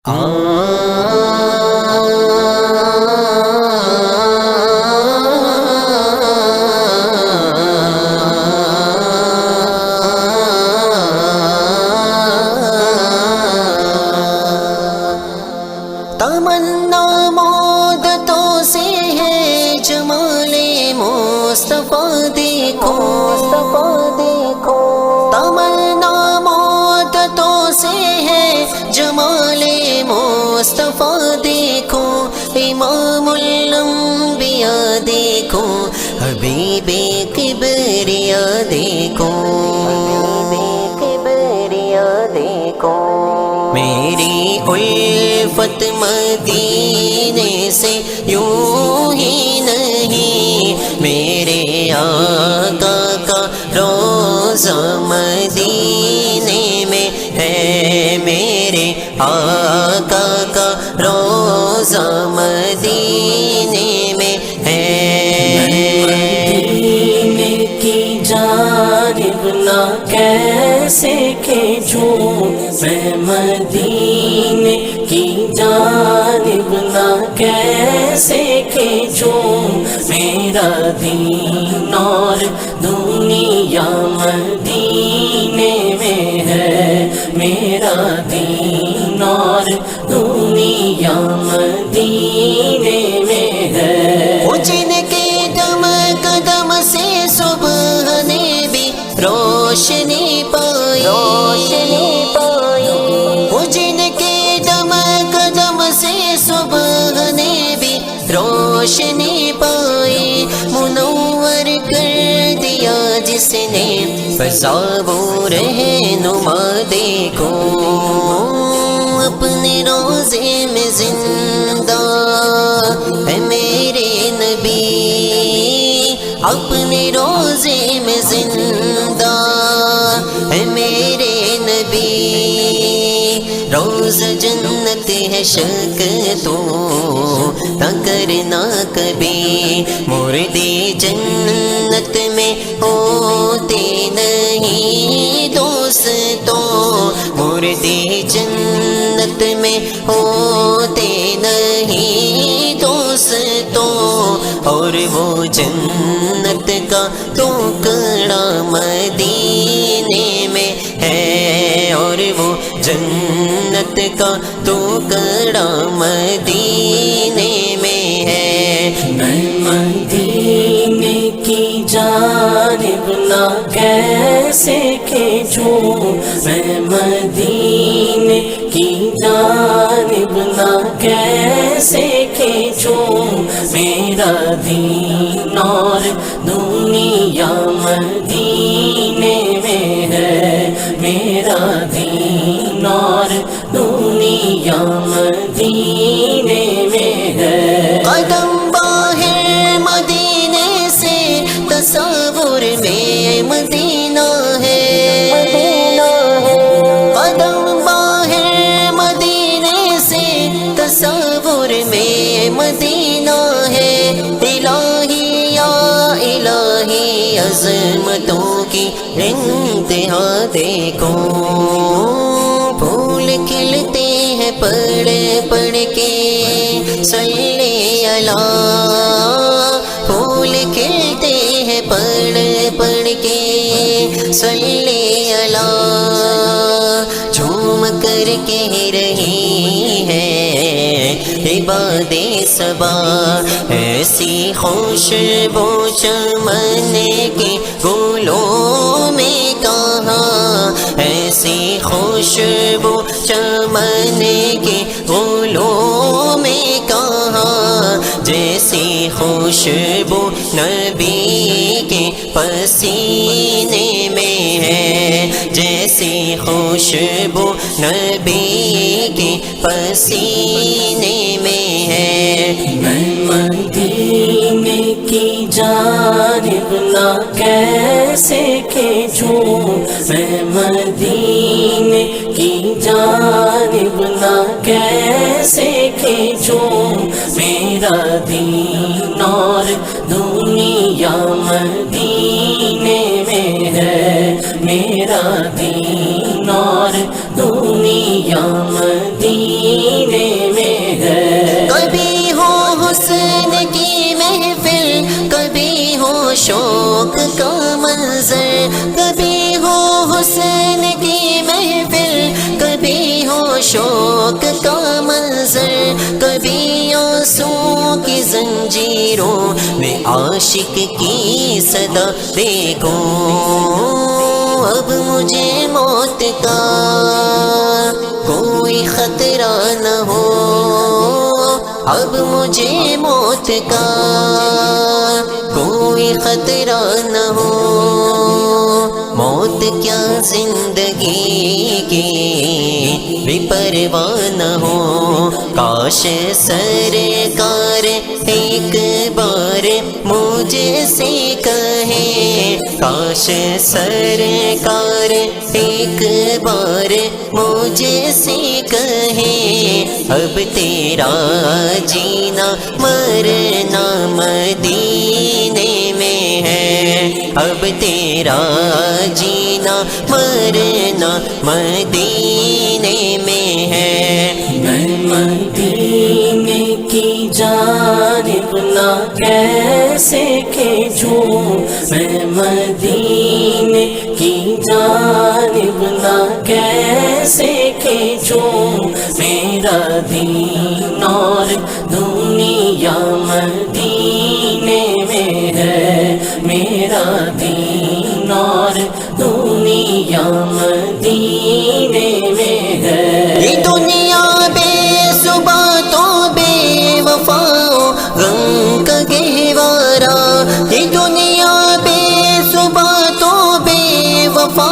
تمنا مدتوں سے ہے جمال مصطفیٰ دیکھو، تمنا مدتوں سے ہے جمال مصطفیٰ دیکھو، امام الانبیاء دیکھو، حبیب کبریاء دیکھو، میری الفت مدینے سے یوں ہی نہیں، میرے آقا کا روضہ مدینے میں ہے، میرے آقا کا روضہ مدینے میں ہے، مدینے کی جانب نہ کیسے کھینچوں، میں مدینے کی جانب نہ کیسے کھینچوں، میرا دین اور دنیا مدینے میں ہے، میرا دین اور دنیا مدینے میں ہے، وہ جن کے دم قدم سے صبح نے بھی روشنی پائی، وہ جن کے دم قدم سے صبح نے بھی روشنی پائی، منور کر دیا جس نے فضا وہ رہنما دیکھو، اپنے روضے میں زندہ ہے میرے نبی، اپنے روضے میں زندہ ہے میرے نبی، روز جنت ہے شک تو نہ کرنا کبھی، مردے جنت میں ہوتے نہیں دوستوں، مردے جنت میں ہوتے نہیں دوستوں، اور وہ جنت کا ٹکڑا مدینے میں ہے، اور وہ جنت کا ٹکڑا مدینے میں ہے، میں مدینے کی جانب نہ کیسے کھینچوں، میں مدینے کی جانب نہ کیسے کھینچوں، میرا دین اور دنیا مدینے میں ہے، میرا دین اور دنیا مدینے میں ہے، قدم باہر مدینے سے تصور میں مدینہ ہے، قدم باہر مدینے سے تصور میں مدینہ ہے، الہی یا الہی عظمتوں کی انتہا دیکھو، پھول کھلتے ہیں پڑھ پڑھ کے صلی اللہ، پھول کھلتے ہیں پڑھ پڑھ کے صلی اللہ، جھوم کر کہہ رہی ہے عباد صبا، ایسی خوشبو چمن کے گلوں میں کہاں، ایسی خوشبو چمن کے گلوں میں کہاں، جیسی خوشبو نبی کے پسینے میں ہے، جیسی خوشبو نبی کے پسینے میں ہے، میں مدینے کی جانب نہ کیسے کھینچوں، میں مدینے کی جانب نہ کیسے کھینچوں، میرا دین اور دنیا مدینے میں ہے، میرا دین اور دنیا مدینے کبھی آنسوں کی زنجیروں میں عاشق کی صدا دیکھوں اب مجھے موت کا کوئی خطرہ نہ ہو اب مجھے موت کا کوئی خطرہ نہ ہو موت کیا زندگی کی بھی پرواہ نہ ہو کاش سرکار ایک بار مجھے سے کہے کاش سرکار ایک بار مجھے سے کہے اب تیرا جینا مرنا مدینے میں ہے اب تیرا جینا مرنا مدینے میں ہے میں مدینے کی جانب نہ کیسے کھینچوں میں مدینے کی جانب نہ کیسے کھینچوں میرا دین اور دنیا مدینے میں ہے میرا دین اور دنیا مدینے میں ہے یہ دنیا بے صبح تو بے وفا غم کا گہوارا یہ دنیا بے صبح تو بے وفا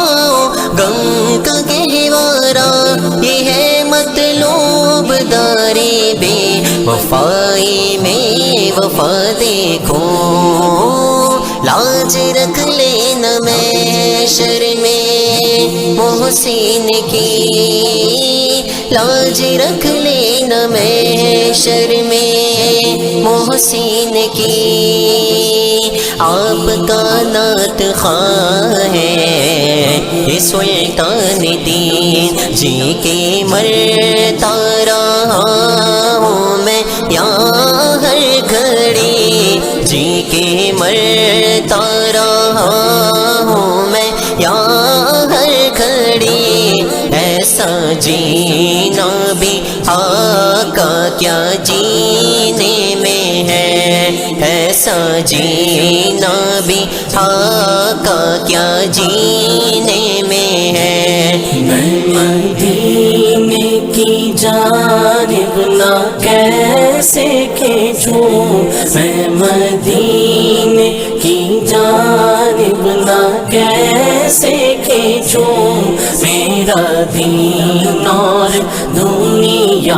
غم کا گہوارا یہ ہے مطلوب داری بے وفائی میں وفا دیکھو لاج رکھ لینا محشر میں محسن کی لاج رکھ لینا محشر میں محسن کی آپ کا نعت خواہ ہے یہ سلطان دین جی کے مرتا رہا ہوں میں یہاں ہر گھڑی جی کے مرتا رہا ہوں میں یہاں ہر گھڑی ایسا جینا بھی آقا کیا جینے میں ہے ایسا جینا بھی آقا کیا جینے میں ہے میں مدینے کی جانب نہ کیسے کھینچوں میں مدینے کی جانب نہ کیسے کھینچوں میرا دین اور دنیا